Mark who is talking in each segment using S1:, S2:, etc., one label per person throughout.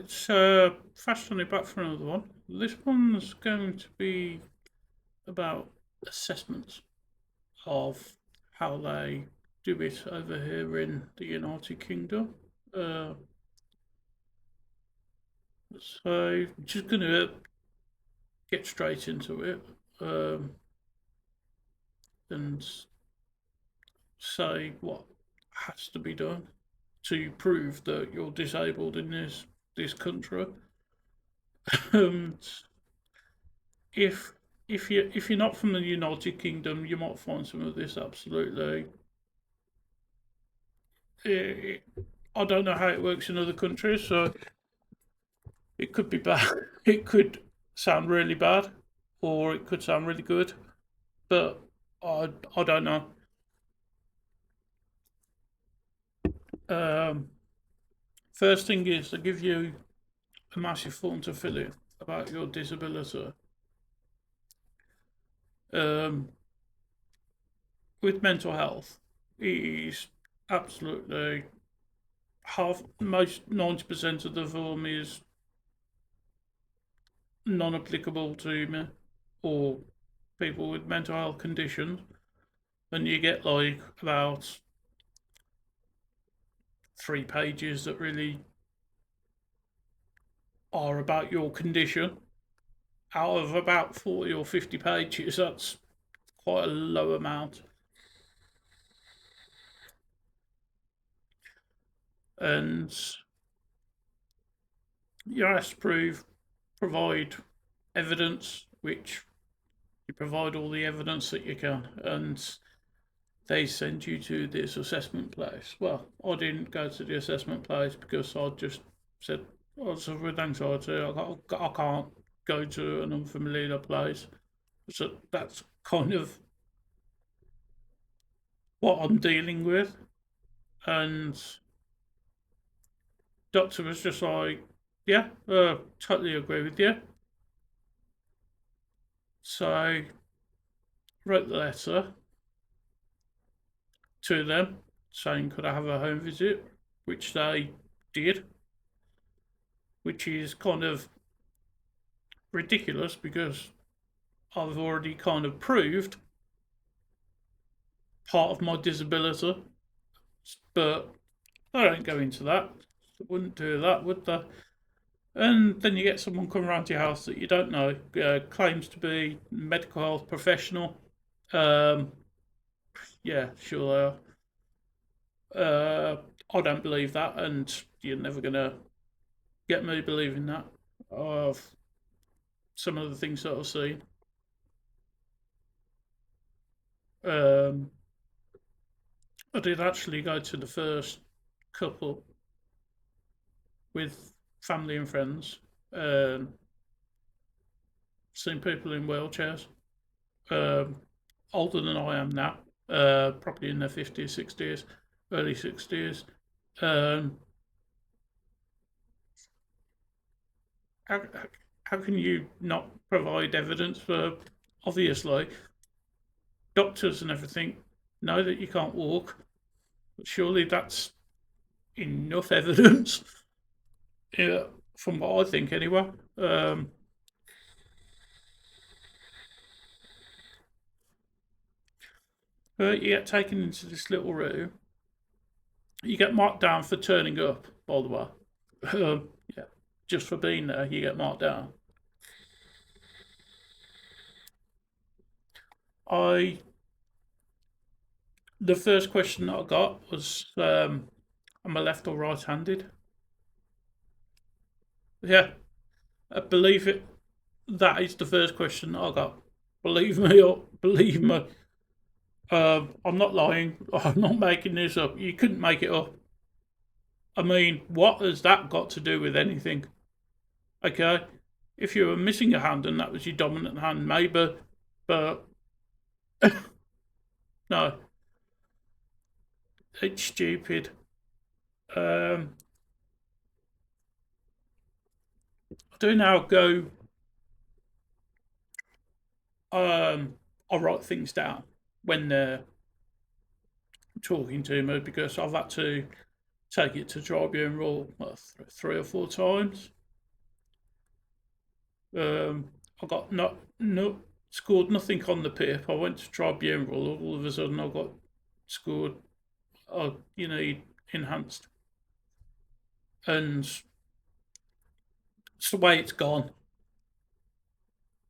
S1: Let's fast on it back for another one. This one's going to be about assessments of how they do it over here in the United Kingdom. Uh, so, just going to get straight into it and say what has to be done to prove that you're disabled in this country. Um, if if you're not from the United Kingdom, you might find some of this absolutely. I don't know how it works in other countries, so it could be bad. It could sound really bad, or it could sound really good, but I don't know. Um, First thing is they give you a massive form to fill in about your disability. Um, with mental health, it is absolutely half, most 90% of the form is non-applicable to me or people with mental health conditions, and you get like about 3 pages that really are about your condition. Out of about 40 or 50 pages, that's quite a low amount. And you're asked to provide evidence, which you provide all the evidence that you can, and they send you to this assessment place. Well, I didn't go to the assessment place because I just said I suffer with anxiety. I can't go to an unfamiliar place. So that's kind of what I'm dealing with. And doctor was just like, yeah, totally agree with you. So I wrote the letter to them saying, could I have a home visit? Which they did, which is kind of ridiculous because I've already kind of proved part of my disability, but I don't go into that. Wouldn't do that, would they? And then you get someone come around to your house that you don't know, claims to be medical health professional. Um, yeah, sure they are. I don't believe that, and you're never gonna get me believing that. Of some of the things that I've seen. Um, I did actually go to the first couple with family and friends. Um, Seen people in wheelchairs, um, older than I am now, probably in their 50s, 60s, early 60s. Um, how, how can you not provide evidence for, obviously, doctors and everything know that you can't walk, but surely that's enough evidence, yeah, from what I think anyway. Um, you get taken into this little room. You get marked down for turning up, by the way. Yeah, just for being there, you get marked down. I The first question that I got was, am I left or right-handed? Yeah, I believe it. That is the first question that I got. Believe me or believe me. I'm not lying. I'm not making this up. You couldn't make it up. I mean, what has that got to do with anything? Okay, if you were missing a hand and that was your dominant hand, maybe, but no, it's stupid. Um, I do now go. I write things down when they're talking to me because I've had to take it to tribunal 3 or 4 times. I got no scored nothing on the PIP. I went to tribunal. All of a sudden, I got scored. You need enhanced, and it's the way it's gone.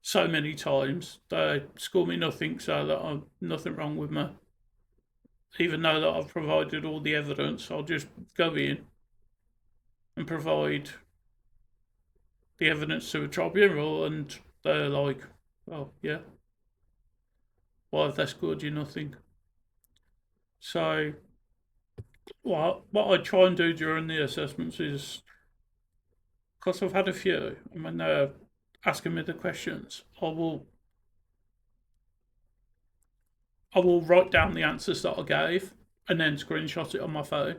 S1: So many times they score me nothing, so that I'm nothing wrong with me. Even though that I've provided all the evidence, I'll just go in and provide the evidence to a tribunal, and they're like, "Oh yeah, why have they scored you nothing?" So what I try and do during the assessments is, because I've had a few, and when they're asking me the questions, I will write down the answers that I gave and then screenshot it on my phone.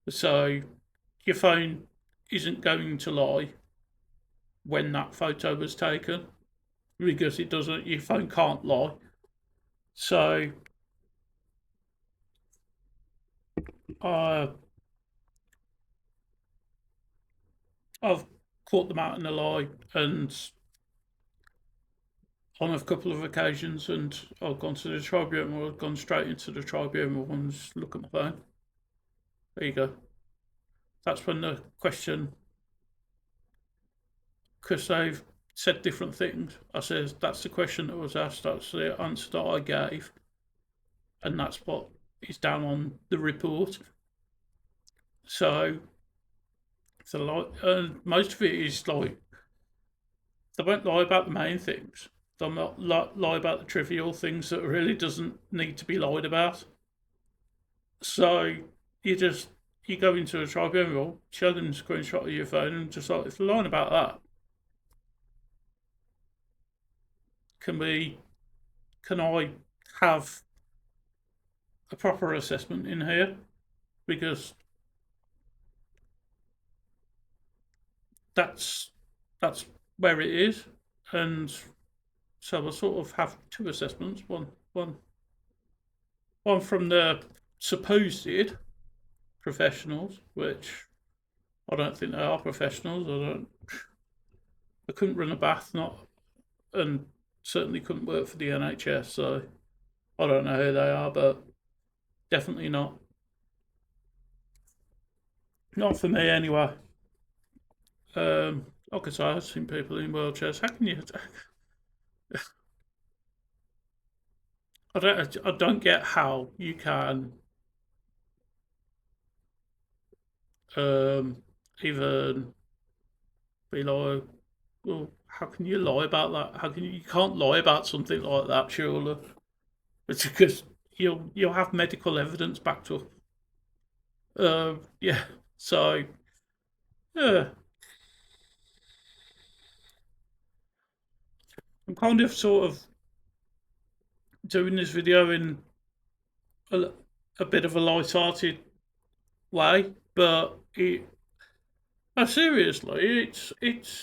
S1: So your phone isn't going to lie when that photo was taken, because it doesn't. Your phone can't lie. So uh, I've caught them out in a lie, and on a couple of occasions, and I've gone to the tribunal. I've gone straight into the tribunal and just look at my phone. There you go. That's when the question, because they've said different things. I says that's the question that was asked. That's the answer that I gave, and that's what is down on the report. So, most of it is like, they won't lie about the main things. They'll not lie about the trivial things that really doesn't need to be lied about. So you you go into a tribunal, show them a screenshot of your phone, and just like, if they're lying about that, can I have a proper assessment in here? Because that's that's where it is, and so I sort of have two assessments. One from the supposed professionals, which I don't think they are professionals. I couldn't run a bath, not, and certainly couldn't work for the NHS. So I don't know who they are, but definitely not for me anyway. Like I say, I've seen people in wheelchairs. How can you? I don't get how you can even be like, well, how can you lie about that? How can you can't lie about something like that, surely? It's because you'll have medical evidence backed up. Yeah. So yeah, I'm kind of sort of doing this video in a, a bit of a light-hearted way, but seriously, it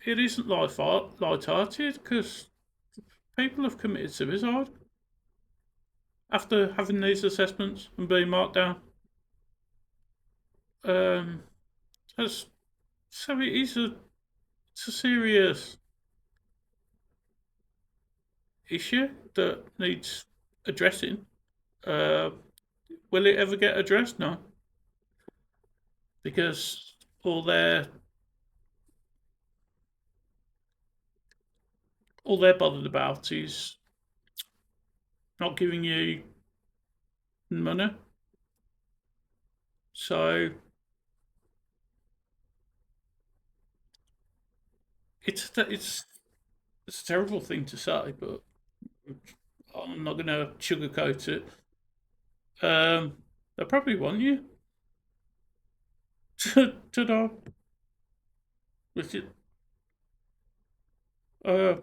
S1: isn't light-hearted, because people have committed suicide after having these assessments and being marked down. Um, that's, so it's a serious issue that needs addressing. Uh, will it ever get addressed? No, because all they're bothered about is not giving you money. So it's a terrible thing to say, but I'm not going to sugarcoat it. They probably want you to know. Which it, uh,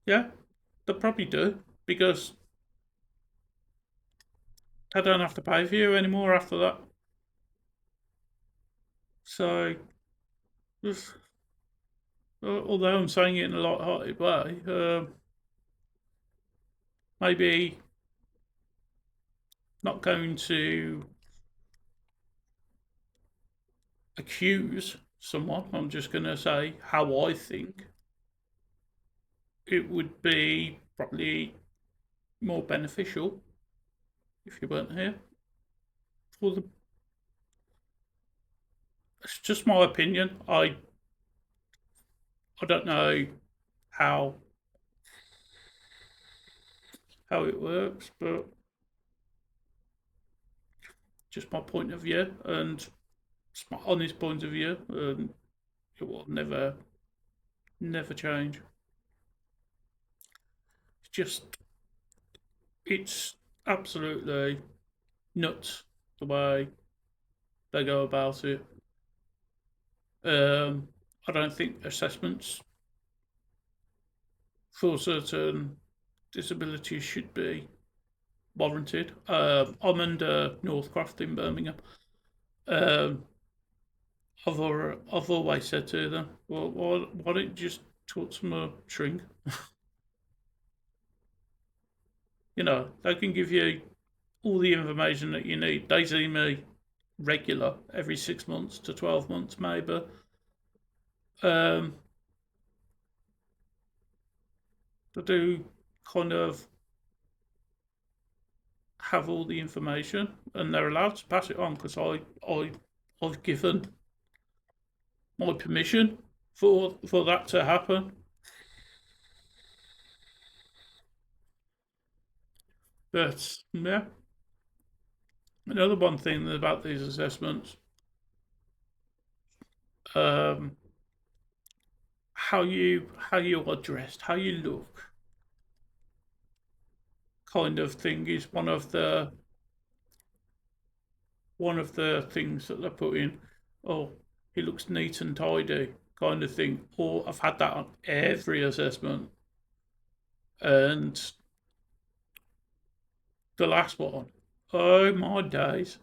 S1: yeah, they probably do, because they don't have to pay for you anymore after that. So, although I'm saying it in a light-hearted way, maybe not going to accuse someone. I'm just going to say how I think it would be probably more beneficial if you weren't here. For the, it's just my opinion. I don't know how it works, but just my point of view, and it's my honest point of view, and it will never change. It's just it's absolutely nuts the way they go about it. I don't think assessments for certain disabilities should be warranted. I'm under Northcroft in Birmingham. Um, I've always said to them, well, why don't you just talk to my shrink? You know, they can give you all the information that you need. They see me regular every 6 months to 12 months, maybe. Um, they do kind of have all the information, and they're allowed to pass it on because I've given my permission for that to happen. But yeah, another one thing about these assessments, um, how you are dressed, how you look, kind of thing is one of the things that they put in. Oh, he looks neat and tidy, kind of thing. Or I've had that on every assessment, and the last one, oh my days,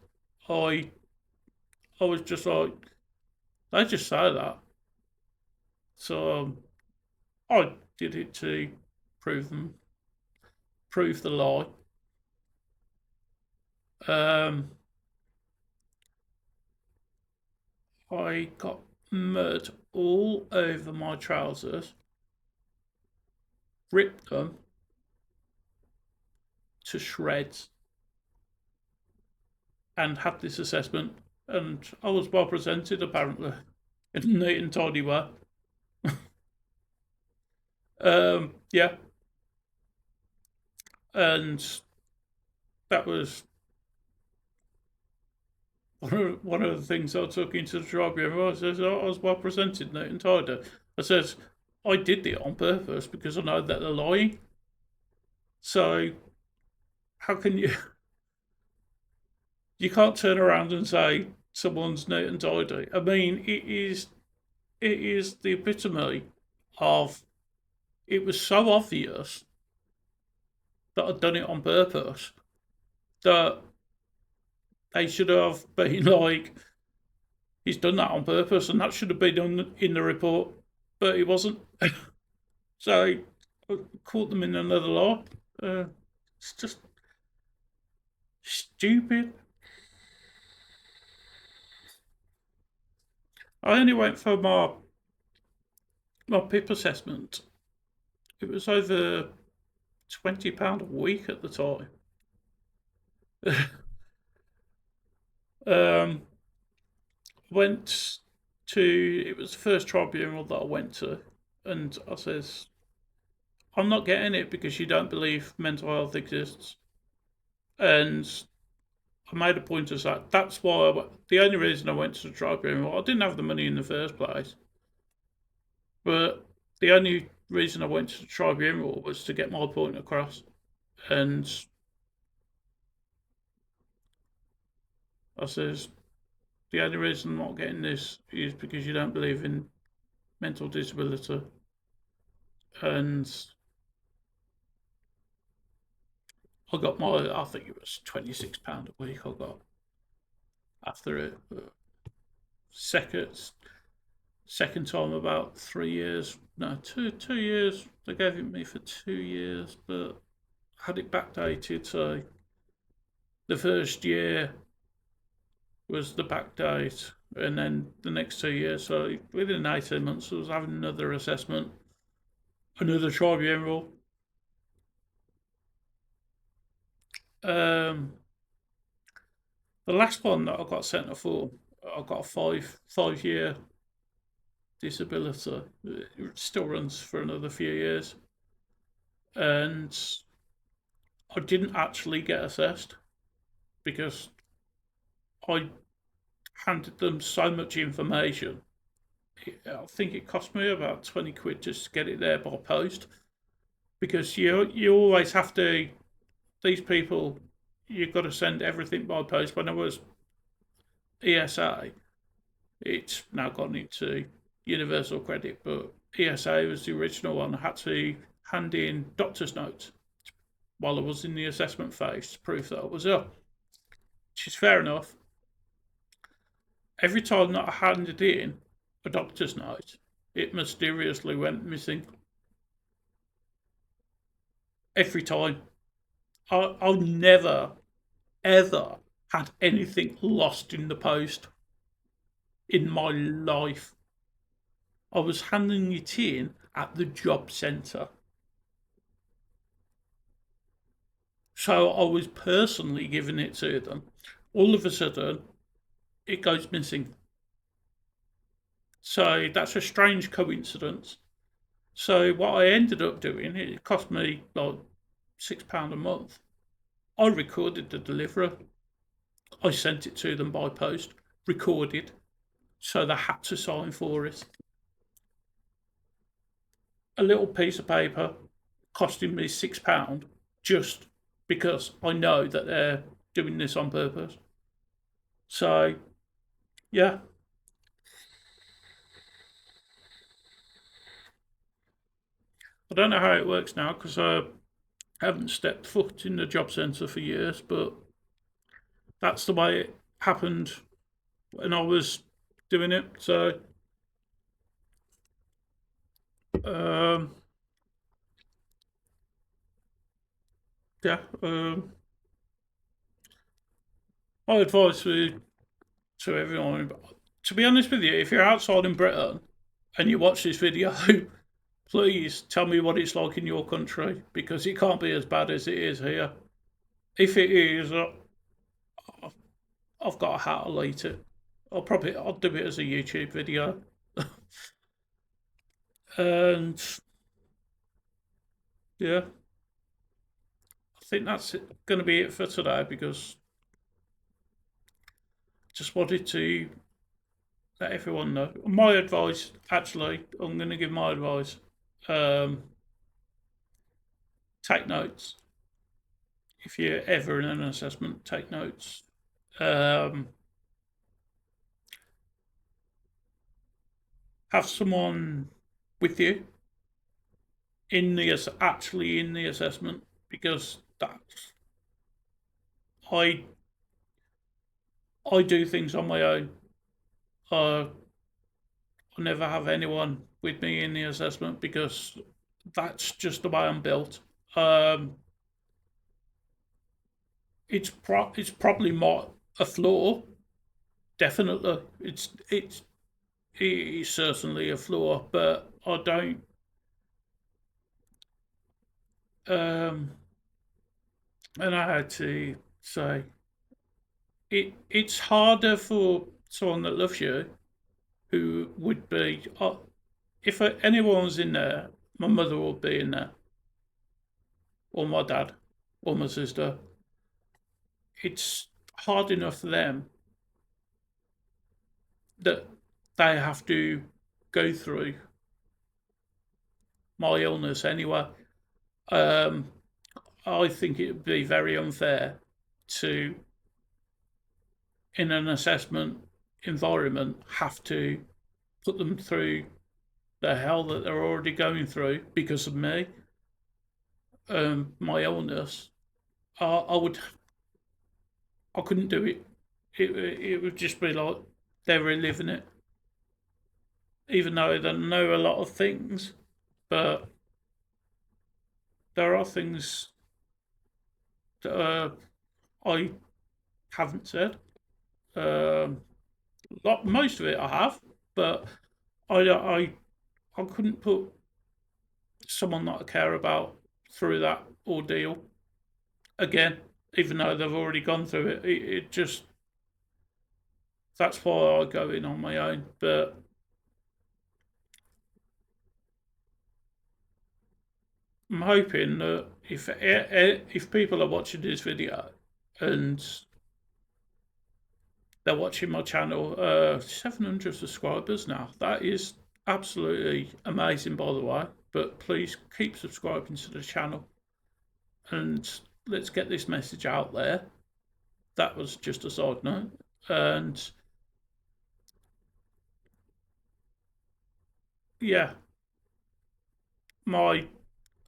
S1: I I was just like, they just say that. So I did it to prove the lie. Um, I got mud all over my trousers, ripped them to shreds, and had this assessment. And I was well presented, apparently, in a neat and tidy way. Yeah, and that was one of the things I took into the tribunal. I says, I was well presented, neat and tidy. I says, I did it on purpose because I know that they're lying. So how can you? You can't turn around and say someone's neat and tidy. I mean, it is the epitome of. It was so obvious that I'd done it on purpose that they should have been like, he's done that on purpose, and that should have been done in the report, but it wasn't. So I caught them in another lie. It's just stupid. I only went for my PIP assessment. It was over £20 a week at the time. um, went to, it was the first tribunal that I went to, and I says, I'm not getting it because you don't believe mental health exists. And I made a point of that. That's why the only reason I went to the tribunal, I didn't have the money in the first place, but the only reason I went to the tribunal was to get my point across. And I says, the only reason I'm not getting this is because you don't believe in mental disability. And I got I think it was £26 a week I got after it. Second time about 3 years. No, 2 years. They gave it me for 2 years, but had it backdated. So the first year was the back date, and then the next 2 years. So within 18 months, I was having another assessment, another tribunal. Um, the last one that I got sent for, I got a five year disability. It still runs for another few years, and I didn't actually get assessed because I handed them so much information. I think it cost me about 20 quid just to get it there by post, because you always have to, these people, you've got to send everything by post. When I was ESA, it's now gone into Universal Credit, but ESA was the original one. I had to hand in doctor's notes while I was in the assessment phase to prove that I was ill, which is fair enough. Every time that I handed in a doctor's note, it mysteriously went missing. Every time. I've never, ever had anything lost in the post in my life. I was handing it in at the job centre. So I was personally giving it to them. All of a sudden, it goes missing. So that's a strange coincidence. So what I ended up doing, it cost me like £6 a month. I recorded the delivery. I sent it to them by post, recorded, so they had to sign for it. A little piece of paper costing me £6 just because I know that they're doing this on purpose. So, yeah. I don't know how it works now because I haven't stepped foot in the job centre for years, but that's the way it happened when I was doing it. So, um, yeah. My advice to everyone, to be honest with you, if you're outside in Britain and you watch this video, please tell me what it's like in your country, because it can't be as bad as it is here. If it is, I've got a hat. I'll eat it. I'll do it as a YouTube video, and yeah, I think that's going to be it for today, because I just wanted to let everyone know. My advice, actually, I'm going to give my advice. Um, Take notes. If you're ever in an assessment, take notes. Um, have someone with you actually in the assessment, because that's, I I do things on my own. I never have anyone with me in the assessment because that's just the way I'm built. Um, it's probably not a flaw. Definitely, it is certainly a flaw, but I don't. Um, and I had to say it's harder for someone that loves you, who would be, if anyone was in there, my mother would be in there, or my dad, or my sister. It's hard enough for them that they have to go through my illness anyway. Um, I think it would be very unfair to, in an assessment environment, have to put them through the hell that they're already going through because of me, my illness. I would, I couldn't do it. It would just be like they're reliving it, even though they know a lot of things, but there are things that I haven't said. Um, Most of it I have, but I couldn't put someone that I care about through that ordeal again, even though they've already gone through it. It just, that's why I go in on my own. But I'm hoping that if people are watching this video and they're watching my channel, 700 subscribers now. That is absolutely amazing, by the way. But please keep subscribing to the channel and let's get this message out there. That was just a side note. And yeah, my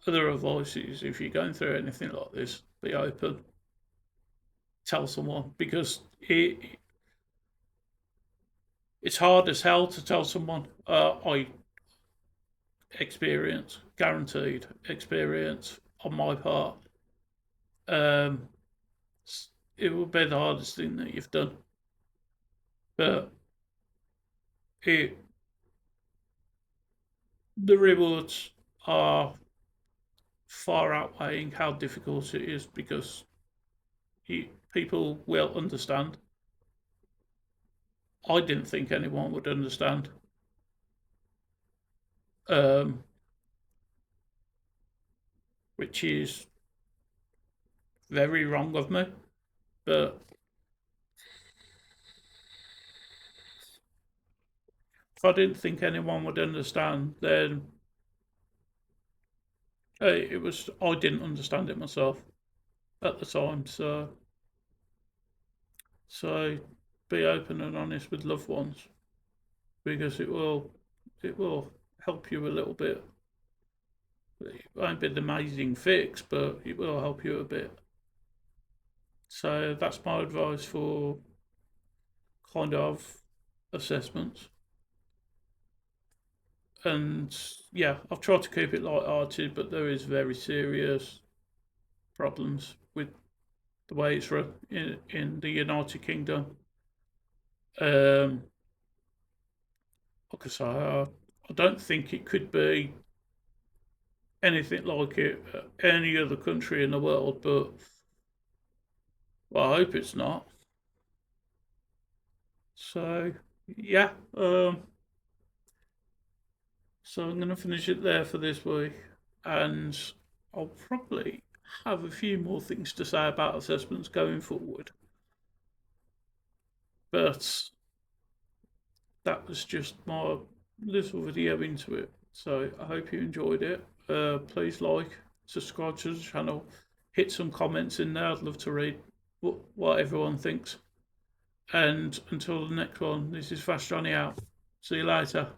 S1: other advice is if you're going through anything like this, be open, tell someone, because it's hard as hell to tell someone. I experience, guaranteed experience on my part. Um, it will be the hardest thing that you've done, but it the rewards are far outweighing how difficult it is because people will understand. I didn't think anyone would understand, um, which is very wrong of me. But if I didn't think anyone would understand, then it was I didn't understand it myself at the time. So be open and honest with loved ones because it will help you a little bit. It won't be the amazing fix, but it will help you a bit. So that's my advice for kind of assessments. And yeah, I've tried to keep it light-hearted, but there is very serious problems with the way it's run in the United Kingdom. Like I say, I don't think it could be anything like it any other country in the world, but well, I hope it's not. So yeah, so I'm going to finish it there for this week, and I'll probably have a few more things to say about assessments going forward. But that was just my little video into it. So I hope you enjoyed it. Please like, subscribe to the channel, hit some comments in there. I'd love to read what everyone thinks. And until the next one, this is Fast Johnny out. See you later.